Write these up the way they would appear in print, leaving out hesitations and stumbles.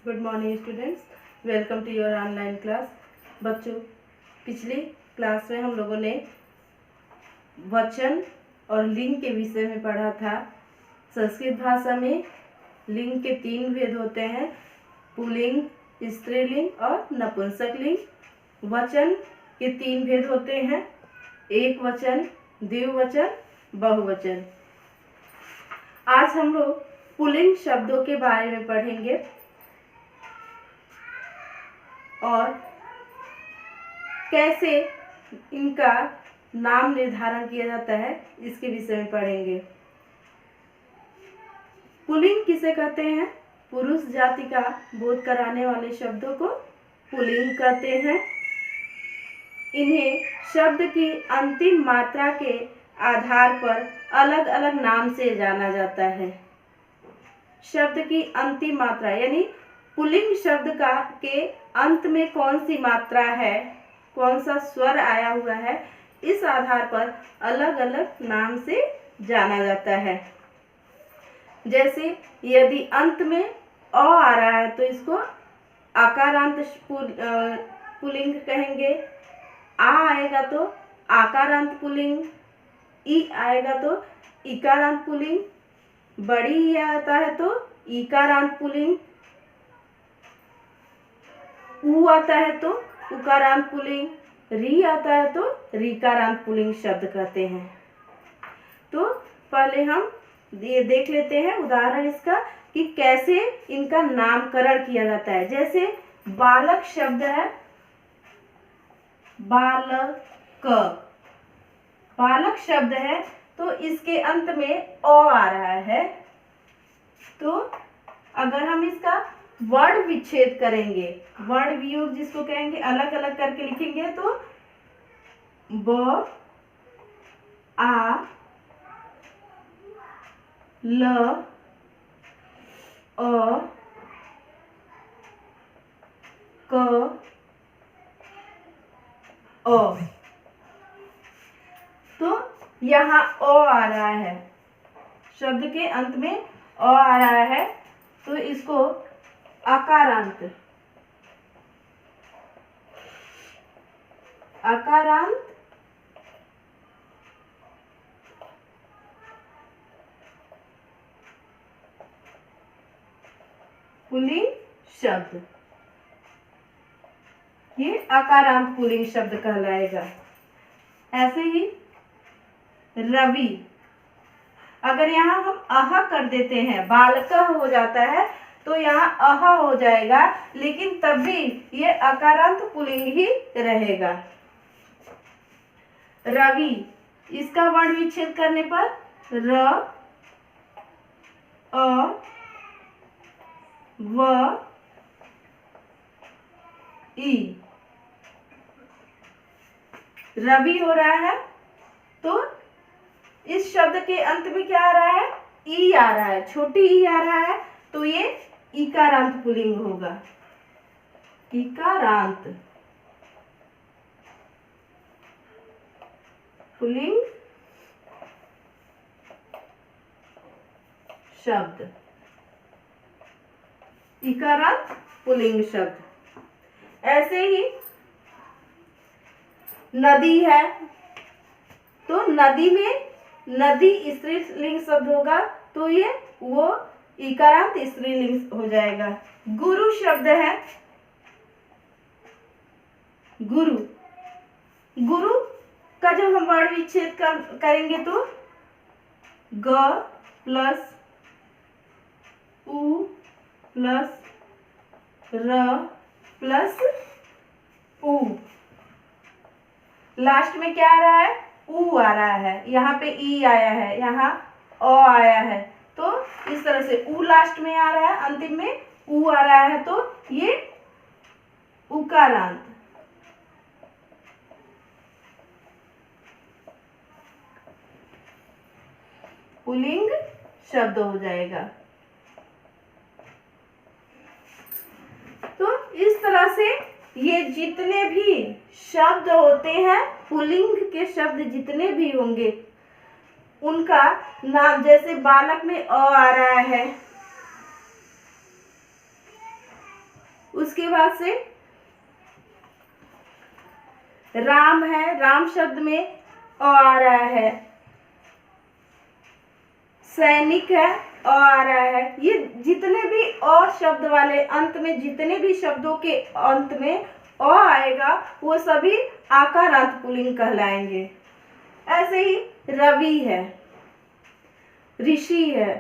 Good morning students, welcome to your online class. बच्चों, पिछली class में हम लोगों ने वचन और लिंग के विषय में पढ़ा था। संस्कृत भाषा में लिंग के 3 भेद होते हैं, पुल्लिंग, स्त्रीलिंग और नपुंसकलिंग। वचन के 3 भेद होते हैं, एक वचन, द्विवचन, बहुवचन। आज हम लोग पुल्लिंग शब्दों के बारे में पढ़ेंगे और कैसे इनका नाम निर्धारण किया जाता है इसके विषय में पढ़ेंगे। पुल्लिंग किसे कहते हैं? पुरुष जाति का बोध कराने वाले शब्दों को पुल्लिंग कहते हैं। इन्हें शब्द की अंतिम मात्रा के आधार पर अलग अलग नाम से जाना जाता है। शब्द की अंतिम मात्रा यानी पुल्लिंग शब्द के अंत में कौन सी मात्रा है, कौन सा स्वर आया हुआ है, इस आधार पर अलग अलग नाम से जाना जाता है। जैसे यदि अंत में अ आ रहा है तो इसको आकारांत पुल्लिंग कहेंगे। आ आएगा तो आकारांत पुल्लिंग, ई आएगा तो इकारांत पुल्लिंग, बड़ी ई आता है तो ईकारांत पुल्लिंग, उ आता है तो उकारांत पुल्लिंग, री आता है तो रीकारांत पुल्लिंग शब्द कहते हैं। तो पहले हम ये देख लेते हैं उदाहरण इसका कि कैसे इनका नामकरण किया जाता है। जैसे बालक शब्द है, बालक, बालक शब्द है तो इसके अंत में अ आ रहा है। तो अगर हम इसका वर्ण विच्छेद करेंगे, वर्ण वियोग जिसको कहेंगे, अलग अलग करके लिखेंगे तो ब आ ल अ क अ। तो यहाँ अ आ रहा है, शब्द के अंत में अ आ रहा है तो इसको अकारांत, अकारांत पुल्लिंग शब्द, ये अकारांत पुल्लिंग शब्द कहलाएगा। ऐसे ही रवि, अगर यहाँ हम अह कर देते हैं, बालक हो जाता है तो यहाँ अह हो जाएगा, लेकिन तब भी ये अकारांत पुल्लिंग ही रहेगा। रवि, इसका वर्ण विच्छेद करने पर र अ व ई, रवि हो रहा है तो इस शब्द के अंत में क्या आ रहा है? ई आ रहा है, छोटी ई आ रहा है तो ये इकारांत पुल्लिंग होगा, इकारांत पुल्लिंग शब्द, इकारांत पुल्लिंग शब्द। ऐसे ही नदी है तो नदी में नदी स्त्रीलिंग शब्द होगा तो ये वो इकारांत स्त्रीलिंग हो जाएगा। गुरु शब्द है, गुरु, गुरु का जब हम वर्ण विच्छेद करेंगे तो ग प्लस उ प्लस र प्लस उ, लास्ट में क्या आ रहा है? उ आ रहा है, यहाँ पे ई आया है, यहाँ अ आया है, तो इस तरह से उ लास्ट में आ रहा है, अंतिम में उ आ रहा है तो ये उकारांत पुल्लिंग शब्द हो जाएगा। तो इस तरह से ये जितने भी शब्द होते हैं, पुल्लिंग के शब्द जितने भी होंगे उनका नाम, जैसे बालक में अ आ रहा है उसके बाद से राम है, राम शब्द में अ आ रहा है। सैनिक है, अ आ रहा है। ये जितने भी अ शब्द वाले अंत में, जितने भी शब्दों के अंत में अ आएगा वो सभी आकारांत पुल्लिंग कहलाएंगे। ऐसे ही रवि है, ऋषि है,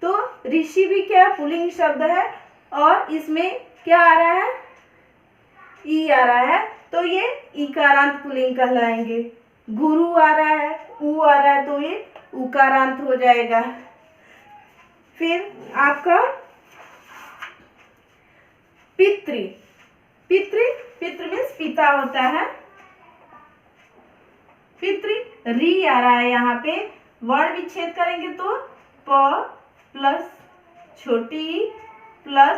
तो ऋषि भी क्या पुल्लिंग शब्द है और इसमें क्या आ रहा है, ई आ रहा है, तो ये इकारांत पुल्लिंग कहलाएंगे। गुरु आ रहा है, उ आ रहा है, तो ये उकारांत हो जाएगा। फिर आपका पितृ, पितृ, पितृ मीन्स पिता होता है। पितृ री आ रहा है, यहाँ पे वर्ण विच्छेद करेंगे तो प प्लस छोटी प्लस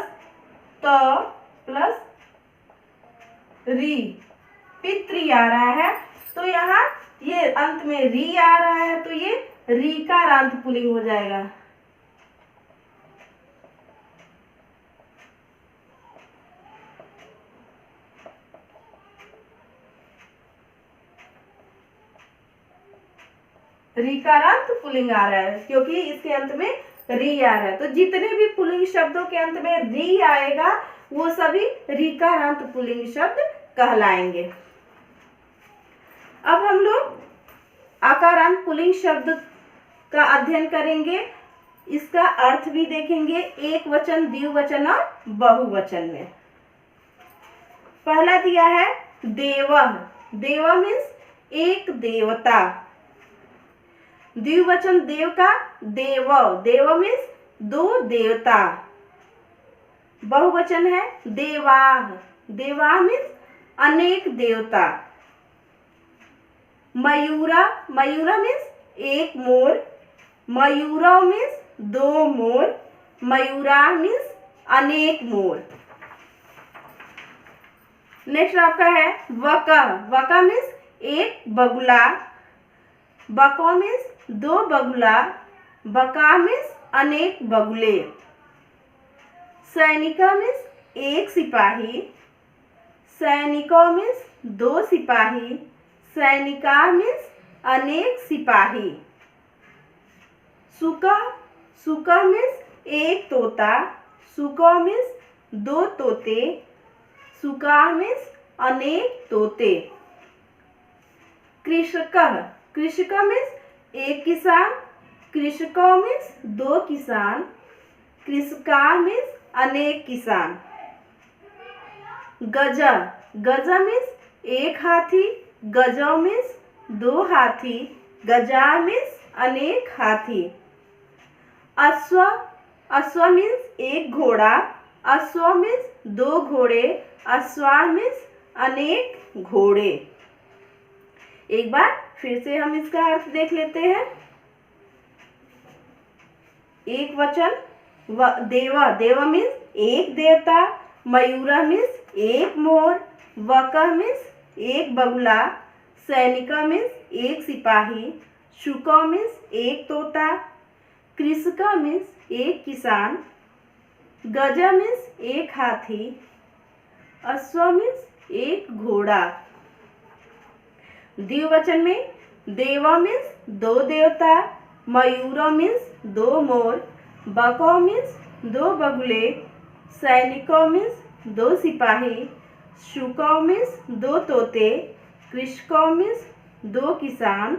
त प्लस री, पितृ आ रहा है, तो यहाँ ये अंत में री आ रहा है, तो ये रीकारांत पुल्लिंग हो जाएगा। रीकारांत पुल्लिंग आ रहा है क्योंकि इसके अंत में री आ रहा है। तो जितने भी पुल्लिंग शब्दों के अंत में री आएगा वो सभी रीकारांत पुल्लिंग शब्द कहलाएंगे। अब हम लोग आकारांत पुल्लिंग शब्द का अध्ययन करेंगे, इसका अर्थ भी देखेंगे एक वचन, द्विवचन और बहुवचन में। पहला दिया है देवः, देव मीन्स एक देवता। द्विवचन देव का देव, देव मीन्स दो देवता। बहुवचन है देवाः, देवाः मीन्स अनेक देवता। मयूरा, मयूरा मीन्स एक मोर। मयूरा मीन्स दो मोर। मयूरा मीन्स अनेक मोर। नेक्स्ट आपका है वकः, वकः मीन्स एक बगुला। बको मीन्स दो बगुला। बका मीन्स अनेक बगुले। सैनिका मीन्स एक सिपाही। सैनिकों मीन्स दो सिपाही। सैनिका मीन्स अनेक सिपाही। सुका, सुका मीन्स एक तोता। सुका मीन्स दो तोते। सुका मीन्स अनेक तोते। कृषकः, कृषक मीन्स एक किसान। कृषकों मीन्स दो किसान। कृषका मीन्स अनेक किसान। गज, गज मीन्स एक हाथी। गजो मीन्स दो हाथी। गजा मीन्स अनेक हाथी। अश्व, अश्व मीन्स एक घोड़ा। अश्व मीन्स दो घोड़े। अश्वा मीन्स अनेक घोड़े। एक बार फिर से हम इसका अर्थ देख लेते हैं। एक वचन देव, देव मीन्स एक देवता। मयूरा मीन्स एक मोर। वकः मीन्स एक बगुला। सैनिका मीन्स एक सिपाही। शुका मीन्स एक तोता। कृषका मीन्स एक किसान। गजा मीन्स एक हाथी। अश्व मीन्स एक घोड़ा। द्विवचन में देवा मीन्स दो देवता। मयूरा मीन्स दो मोर। बको मीन्स दो बगुले। सैनिकों मीन्स दो सिपाही। शुकों मीन्स दो तोते। कृषकों मीन्स दो किसान।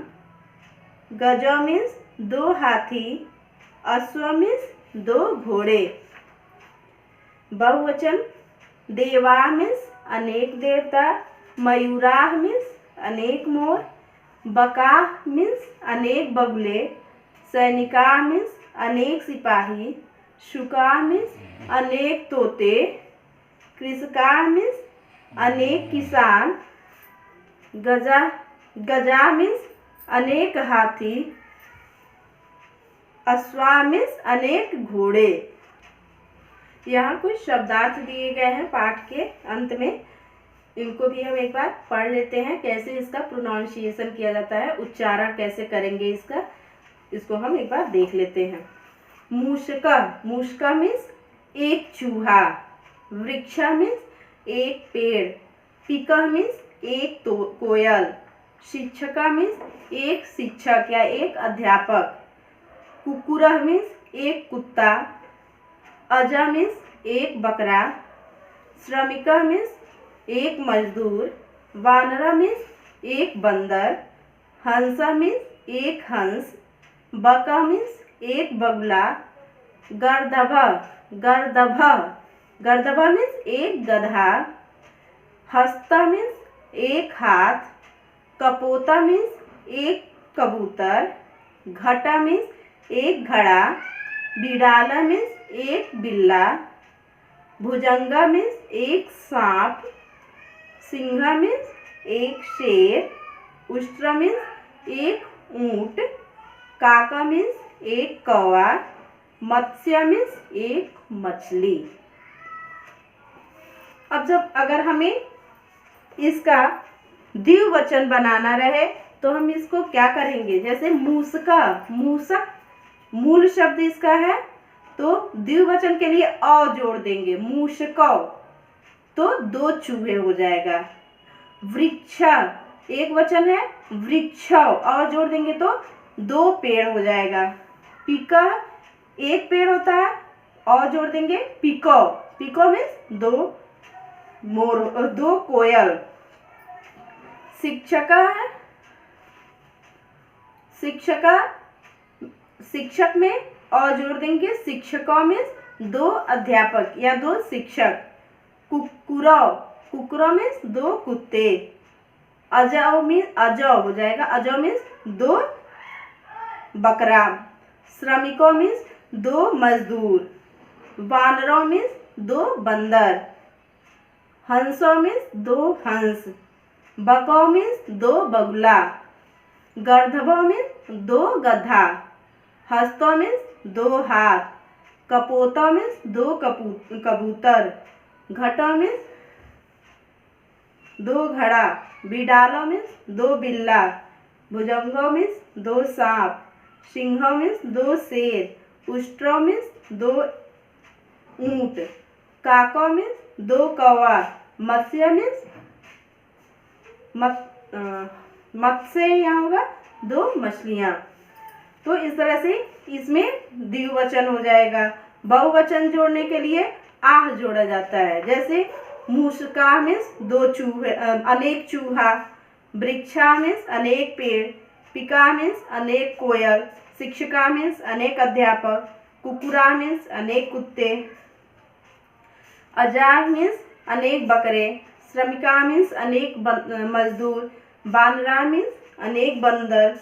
गजो मीन्स दो हाथी। अश्व मीन्स दो घोड़े। बहुवचन देवा मीन्स अनेक देवता। मयूरा मीन्स अनेक मोर। बका मीन्स अनेक बगुले। सैनिका मीन्स अनेक सिपाही। शुका मीन्स अनेक तोते। कृषका मीन्स अनेक किसान। गजा, गजा मीन्स अनेक हाथी। अश्वा मीन्स अनेक घोड़े। यहाँ कुछ शब्दार्थ दिए गए हैं पाठ के अंत में, इनको भी हम एक बार पढ़ लेते हैं कैसे इसका प्रोनाउंसिएशन किया जाता है, उच्चारण कैसे करेंगे इसका, इसको हम एक बार देख लेते हैं। मूषका, मूषका मीन्स एक चूहा। वृक्षा मीन्स एक पेड़, पिका मीन्स एक तो कोयल, शिक्षका मीन्स एक शिक्षक या एक अध्यापक, कुकुरः मीन्स एक कुत्ता, अजा मीन्स एक बकरा, श्रमिका मीन्स एक मजदूर, वानरा मीन्स एक बंदर, हंसा मीन्स एक हंस, बका मीन्स एक बगुला, गर्दभा गर्दभा गर्दभा मीन्स एक गधा, हस्ता मीन्स एक हाथ, कपोता मीन्स एक कबूतर, घटा मीन्स एक घड़ा, बिड़ाला मीन्स एक बिल्ला, भुजंगा मीन्स एक सांप, सिंहा मीन्स एक शेर, उष्ट्रा मीन्स एक ऊंट, काका मीन्स एक कौवा, मत्स्य मीन्स एक मछली। अब जब अगर हमें इसका द्विवचन बनाना रहे तो हम इसको क्या करेंगे, जैसे मूसका, मूसक मूल शब्द इसका है, तो द्विवचन के लिए अ जोड़ देंगे, मूषकौ, तो दो चूहे हो जाएगा। वृक्षा एक वचन है, वृक्षौ, अ जोड़ देंगे तो दो पेड़ हो जाएगा। पिका एक पेड़ होता है, अ जोड़ देंगे पिको, पिको मीन्स दो मोर, दो कोयल। शिक्षका है, शिक्षका शिक्षक में अ जोड़ देंगे, शिक्षकों में दो अध्यापक या दो शिक्षक। कुकुरौ, कुकुरौ मीन्स दो कुत्ते। अजौ मीन्स अजौ हो जाएगा, अजौ मीन्स दो बकरा। श्रमिकों मीन्स दो मजदूर। वानरों मीन्स दो बंदर। हंसों मीन्स दो हंस। बकौ मीन्स दो बगुला। गर्दभों मीन्स दो गधा। हस्तों मीन्स दो हाथ। कपोता मीन्स दो कबूतर। घटा मीन्स दो घड़ा। बिडालो मीन्स दो बिल्ला। भुजंगो मीन्स दो सांप। सिंह मीन्स दो शेर। उष्ट्रो मीन्स दो ऊंट। काको मीन्स दो कौवा। मत्स्य मीन्स मत्स्य यहाँ होगा दो मछलियाँ। तो इस तरह से इसमें द्विवचन हो जाएगा। बहुवचन जोड़ने के लिए आह जोड़ा जाता है, जैसे मूषका मीन्स दो चूहे, अनेक चूहा। वृक्षा मीन्स अनेक पेड़। पिका मीन्स अनेक कोयल। शिक्षका मीन्स अनेक अध्यापक। कुकुरा मीन्स अनेक कुत्ते। अजा मीन्स अनेक बकरे। श्रमिका मीन्स अनेक मजदूर। बानरा मीन्स अनेक बंदर।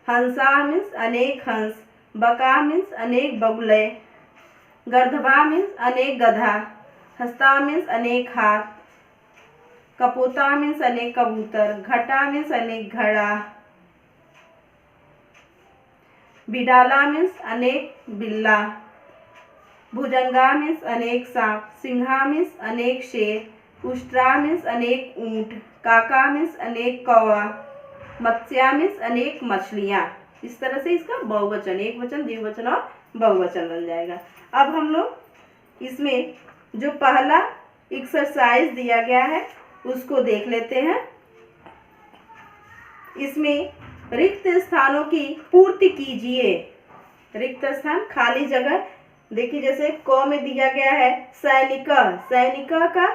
हंसा मीन्स अनेक हंस। बका मीन्स अनेक बगुले। गर्दभा मीन्स अनेक गधा। हस्ता मीन्स अनेक हाथ। कपोता मीन्स अनेक कबूतर। घटा मीन्स अनेक घड़ा। बिडाला मीन्स अनेक बिल्ला। भुजंगा मीन्स अनेक सांप। सिंहा मीन्स अनेक शेर। उष्ट्रा मीन्स अनेक ऊंट। काका मीन्स अनेक कौवा। मत्स्या मीन्स अनेक मछलियाँ। इस तरह से इसका बहुवचन, एक वचन, द्विवचन और बहुवचन बन जाएगा। अब हम लोग इसमें जो पहला एक्सरसाइज दिया गया है उसको देख लेते हैं। इसमें रिक्त स्थानों की पूर्ति कीजिए। रिक्त स्थान, खाली जगह देखिए, जैसे क में दिया गया है सैनिका, सैनिका का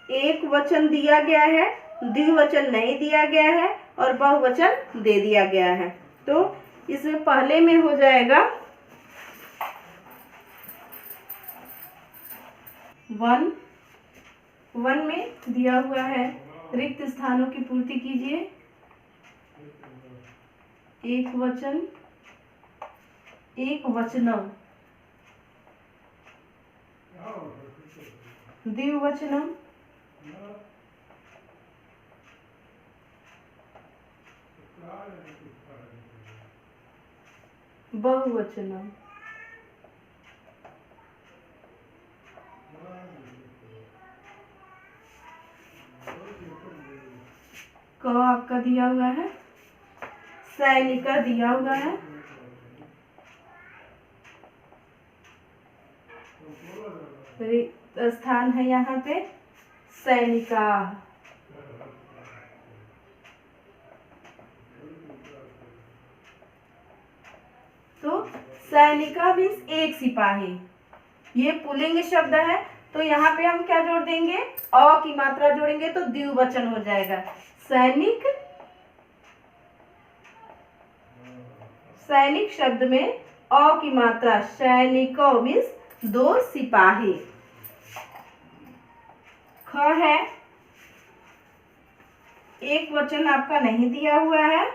एक वचन दिया गया है, द्विवचन नहीं दिया गया है और बहुवचन दे दिया गया है। तो इसमें पहले में हो जाएगा वन में दिया हुआ है रिक्त स्थानों की पूर्ति कीजिए। एक वचन, एक वचनम, द्विवचनम, बहुवचनम। क आपका दिया हुआ है, सैनिका दिया हुआ है, स्थान है यहाँ पे सैनिका। तो सैनिका मीन्स एक सिपाही, ये पुल्लिंग शब्द है। तो यहाँ पे हम क्या जोड़ देंगे, अ की मात्रा जोड़ेंगे तो द्विवचन हो जाएगा। सैनिक, सैनिक शब्द में अ की मात्रा, सैनिको मीन्स दो सिपाही। ख है, एक वचन आपका नहीं दिया हुआ है,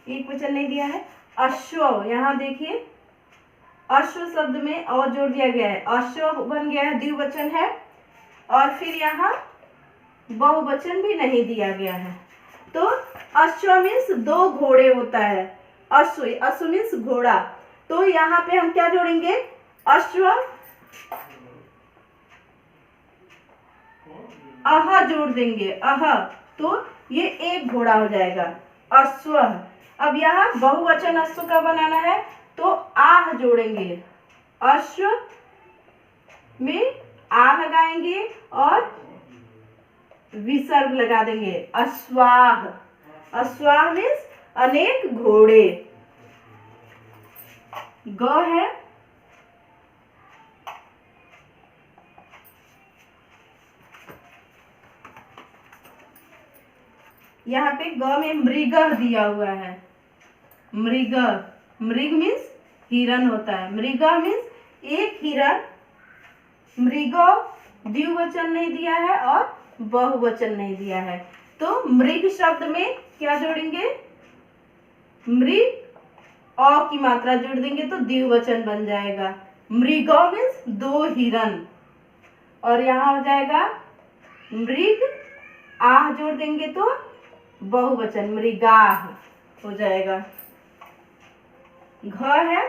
एक वचन नहीं दिया है। अश्व, यहाँ देखिए अश्व शब्द में अ जोड़ दिया गया है, अश्व बन गया है, द्विवचन है। और फिर यहाँ बहुवचन भी नहीं दिया गया है। तो अश्व मीन्स दो घोड़े होता है, अश्व, अश्व मीन्स घोड़ा। तो यहाँ पे हम क्या जोड़ेंगे, अश्व, अह जोड़ देंगे, अह, तो ये एक घोड़ा हो जाएगा, अश्व। अब यहाँ बहुवचन अश्व का बनाना है तो आह जोड़ेंगे, अश्व में आ लगाएंगे और विसर्ग लगा देंगे, अश्वाह। अश्वाह मीन्स अनेक घोड़े। ग है, यहाँ पे ग में मृग दिया हुआ है, मृग, मृग मीन्स हिरण होता है, मृग मीन्स एक हिरण। मृग द्विवचन नहीं दिया है और बहुवचन नहीं दिया है। तो मृग शब्द में क्या जोड़ेंगे, मृग, अ की मात्रा जोड़ देंगे तो द्विवचन बन जाएगा। मृग मीन्स दो हिरण, और यहाँ हो जाएगा मृग, आह जोड़ देंगे तो बहुवचन, मृगाह हो जाएगा। घ है,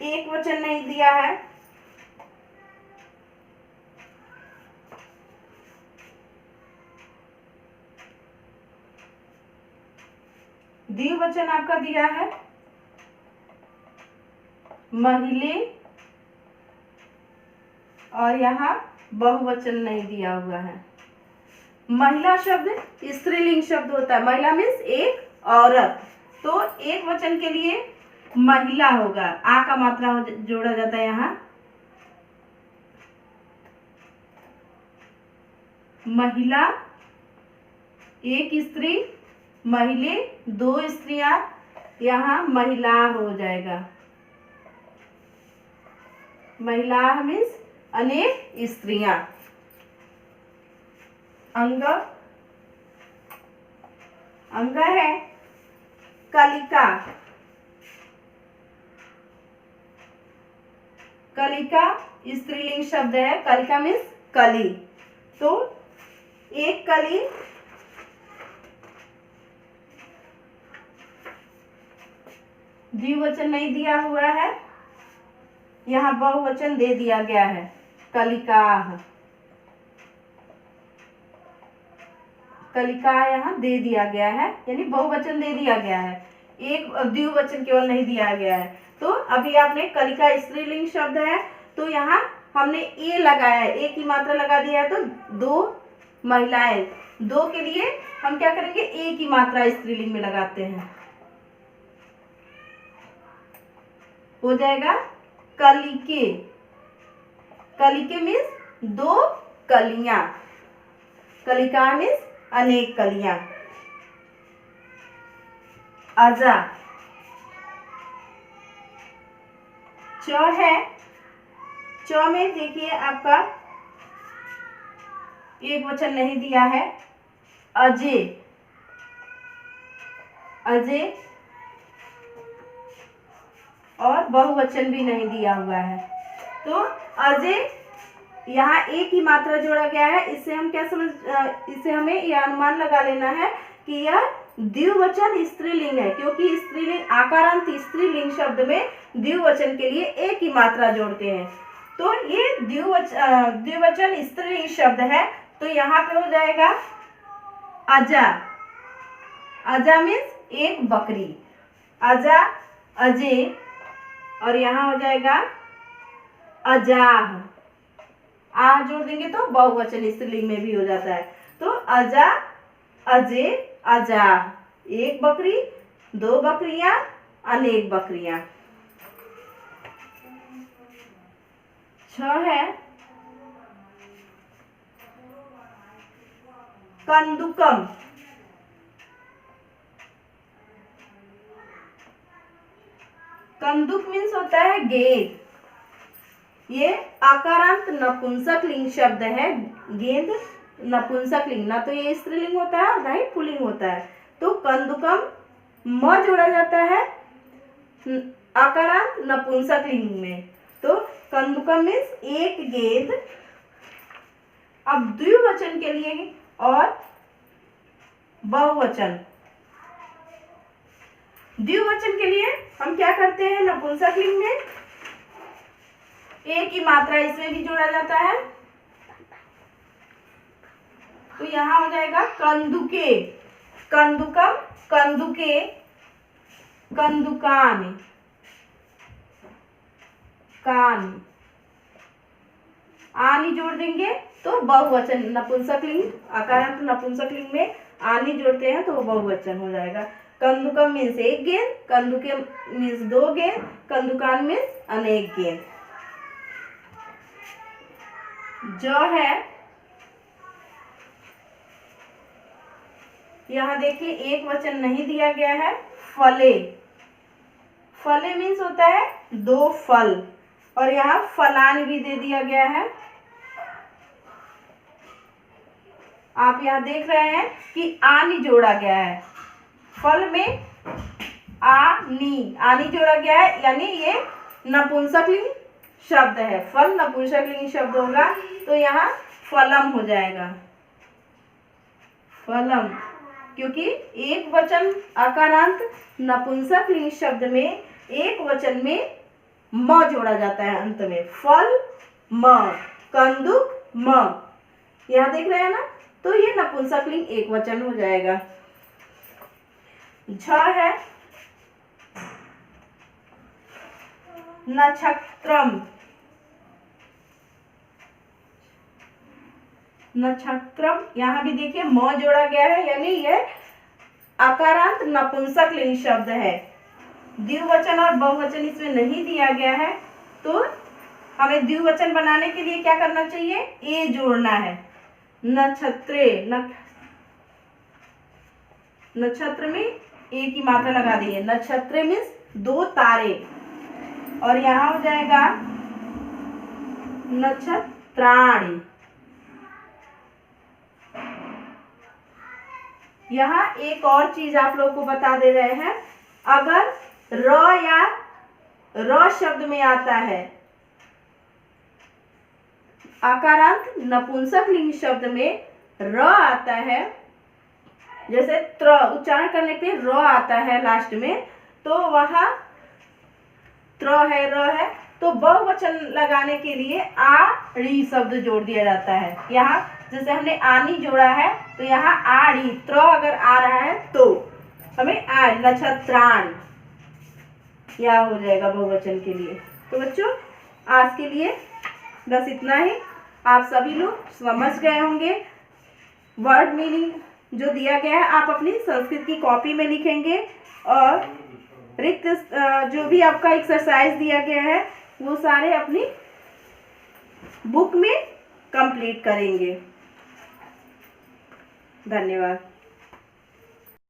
एक वचन नहीं दिया है, द्विवचन आपका दिया है, महिले, और यहाँ बहुवचन नहीं दिया हुआ है। महिला शब्द स्त्रीलिंग शब्द होता है, महिला मीन्स एक औरत। तो एक वचन के लिए महिला होगा, आ का मात्रा जोड़ा जाता है यहाँ, महिला, एक स्त्री, महिले दो स्त्रियां, यहाँ महिला हो जाएगा। महिला मीन्स अनेक स्त्रियां। अंग, अंग है, कलिका, कलिका स्त्रीलिंग शब्द है, कलिका मीन्स कली। तो एक कली, द्विवचन नहीं दिया हुआ है, यहाँ बहुवचन दे दिया गया है, कलिकाह, कलिका यहाँ दे दिया गया है, यानी बहुवचन दे दिया गया है, एक द्विवचन केवल नहीं दिया गया है। तो अभी आपने कलिका स्त्रीलिंग शब्द है, तो यहाँ हमने ए लगाया है, ए की मात्रा लगा दिया है, तो दो महिलाएं, दो के लिए हम क्या करेंगे, ए की मात्रा स्त्रीलिंग में लगाते हैं, हो जाएगा कलिके। कलिके मीन्स दो कलियां, कलिका मीन्स अनेक कलियां। अजा, च है, च में देखिए आपका एक वचन नहीं दिया है, अजय, अजय, और बहुवचन भी नहीं दिया हुआ है। तो अजय यहाँ एक ही मात्रा जोड़ा गया है, इससे हम क्या समझ, इससे हमें यह अनुमान लगा लेना है कि यह द्विवचन स्त्रीलिंग है, क्योंकि स्त्रीलिंग आकारांत स्त्रीलिंग शब्द में द्विवचन के लिए एक ही मात्रा जोड़ते हैं। तो ये द्विवचन स्त्रीलिंग शब्द है, तो यहाँ पे हो जाएगा अजा, अजा मीन्स एक बकरी, अजा, अजे, और यहाँ हो जाएगा अजाह, आ जोड़ देंगे तो बहुवचन स्त्रीलिंग में भी हो जाता है। तो अजा, अजे, अजाह, एक बकरी, दो बकरियां, अनेक बकरियां। 6 है कंदुकम, कंदुक मीन्स होता है गेंद, ये आकारांत नपुंसक लिंग शब्द है। गेंद नपुंसक लिंग, ना तो ये स्त्रीलिंग होता है और ना ही पुल्लिंग होता है। तो कंदुकम म जोड़ा जाता है आकारांत नपुंसक लिंग में। तो कंदुकम मीन्स एक गेंद। अब द्विवचन के लिए और बहुवचन, द्विवचन के लिए हम क्या करते हैं, नपुंसक लिंग में एक ही मात्रा इसमें भी जोड़ा जाता है। तो यहां हो जाएगा कंदुके, कंदुकम, कंदुके, कंदुकान, कान, आनी जोड़ देंगे तो बहुवचन नपुंसक लिंग, आकारांत नपुंसक लिंग में आनी जोड़ते हैं तो वो बहुवचन हो जाएगा। कंदुकम मीन्स एक गेंद, कंदुके मीन्स दो गेंद, कंदुकान मीन्स अनेक गेंद। जो है यहाँ देखिए एक वचन नहीं दिया गया है, फले, फले मीन्स होता है दो फल, और यहाँ फलान भी दे दिया गया है। आप यहाँ देख रहे हैं कि आनी जोड़ा गया है, फल में आनी, आनी जोड़ा गया है, यानी ये नपुंसकलिंग शब्द है। फल नपुंसकलिंग शब्द होगा तो यहाँ फलम हो जाएगा, फलम, क्योंकि एक वचन आकारांत नपुंसकलिंग शब्द में एक वचन में म जोड़ा जाता है अंत में, फल म, कंदुक म, यहाँ देख रहे हैं ना, तो ये नपुंसकलिंग एक वचन हो जाएगा। झ है नक्षत्रम, नक्षत्रम, यहाँ भी देखिए म जोड़ा गया है, यानी यह आकारांत नपुंसकलिंग शब्द है। द्विवचन और बहुवचन इसमें नहीं दिया गया है, तो हमें द्विवचन बनाने के लिए क्या करना चाहिए, ए जोड़ना है। नक्षत्रे, नक्षत्र में ए की मात्रा लगा दी है, नक्षत्रे मीन्स दो तारे, और यहाँ हो जाएगा नक्षत्राणि। यहाँ एक और चीज आप लोग को बता दे रहे हैं, अगर र या र शब्द में आता है, आकारांत नपुंसकलिंग शब्द में र आता है, जैसे त्र उच्चारण करने पे र आता है लास्ट में, तो वहां त्र है, र है, तो बहुवचन लगाने के लिए आ ड़ी शब्द जोड़ दिया जाता है। यहाँ जैसे हमने आनी जोड़ा है, तो यहाँ आड़ी, त्र अगर आ रहा है तो हमें आ, नक्षत्राण, यह हो जाएगा बहुवचन के लिए। तो बच्चों आज के लिए बस इतना ही। आप सभी लोग समझ गए होंगे। वर्ड मीनिंग जो दिया गया है आप अपनी संस्कृत की कॉपी में लिखेंगे, और रिक्त जो भी आपका एक्सरसाइज दिया गया है वो सारे अपनी बुक में कंप्लीट करेंगे। धन्यवाद।